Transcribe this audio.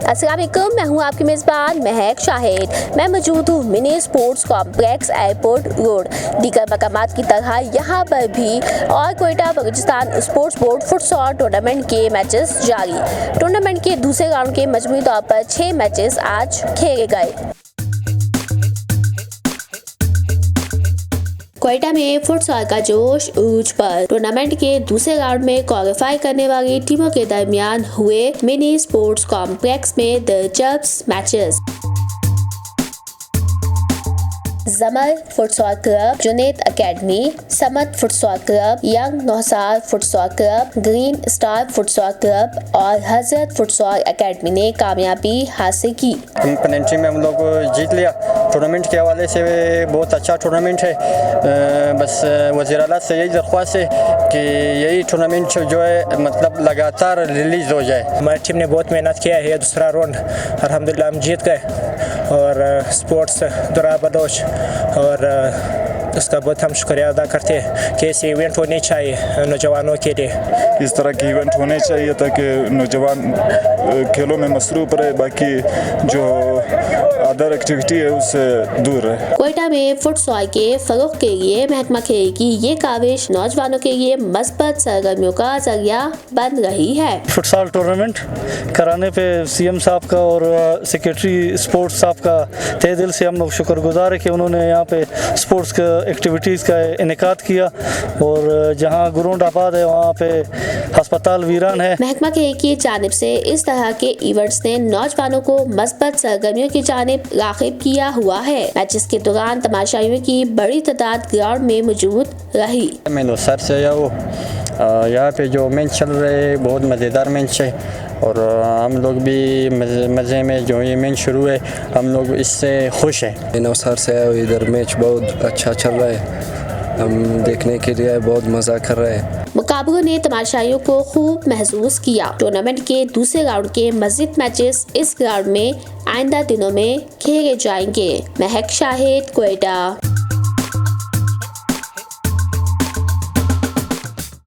अस्सलाम वालेकुम, मैं हूँ आपकी मेज़बान महक शाहिद। मैं मौजूद हूँ mini sports complex airport road. दीगर मकामात की तरह यहाँ पर भी और Quetta Balochistan sports board futsal tournament के मैचेस जारी। टूर्नामेंट के दूसरे राउंड के मजमूई तौर पर 6 मैचेस आज खेले गए। कोयटा में फुटसॉल का जोश उरूज पर। टूर्नामेंट के दूसरे राउंड में क्वालिफाई करने वाली टीमों के दरमियान हुए मिनी स्पोर्ट्स कॉम्प्लेक्स में दिलचस्प matches. Jamal futsal club, Junaid academy, Samat futsal club, young Nausar futsal club, green star futsal club और हजरत फुटसॉल एकेडमी ने कामयाबी हासिल की। पेनल्टी में हम लोग जीत लिया। टूर्नामेंट के हवाले से बहुत अच्छा टूर्नामेंट है। बस वज़ीर आला से यही दरख्वास्त है कि यही टूर्नामेंट जो है मतलब लगातार रिलीज़ हो जाए। हमारी टीम ने बहुत मेहनत किया है। दूसरा राउंड अल्हम्दुलिल्लाह हम जीत गए और स्पोर्ट्स दुरा बलोच और उसका बहुत हम शुक्रिया अदा करते हैं कि ऐसे इवेंट होने चाहिए नौजवानों के लिए। इस तरह के इवेंट होने चाहिए ताकि नौजवान खेलों में मसरूफ रहे, बाकी जो अदर एक्टिविटी है उससे दूर रहे। कोयटा में फुटसॉल के फरोग के लिए महकमा खेल की ये काविश नौजवानों के लिए मस्बत सरगर्मियों का जरिया बन रही है। फुटसॉल टूर्नामेंट कराने पे सीएम साहब का और सेक्रेटरी स्पोर्ट्स साहब का तहे दिल से हम लोग शुक्रगुजार है कि उन्होंने यहाँ पे स्पोर्ट्स का एक्टिविटीज़ का इनेकाद किया और जहाँ ग्राउंड आबाद है वहाँ पे अस्पताल वीरान है। महकमा खेल की जानिब से इस तरह के इवेंट्स ने नौजवानों को मस्बत सरगर्मियों की जानिब राग़िब किया हुआ है। मैचेस के दौरान तमाशाइयों की बड़ी तादाद ग्राउंड में मौजूद रही। मैं लोसार से आया हूँ। यहाँ पे जो मैच चल रहे हैं बहुत मज़ेदार मैच है और हम लोग भी मज़े में जो ये मैच शुरू है हम लोग इससे खुश हैं। नौसार से आया हूँ, इधर मैच बहुत अच्छा चल रहा है, हम देखने के लिए बहुत मज़ा कर रहे हैं। मुकाबलों ने तमाशाइयों को खूब महसूस किया। टूर्नामेंट के दूसरे राउंड के मज़ीद मैचेस इस ग्राउंड में आइंदा दिनों में खेले जाएंगे। महक शाहिद, कोयटा।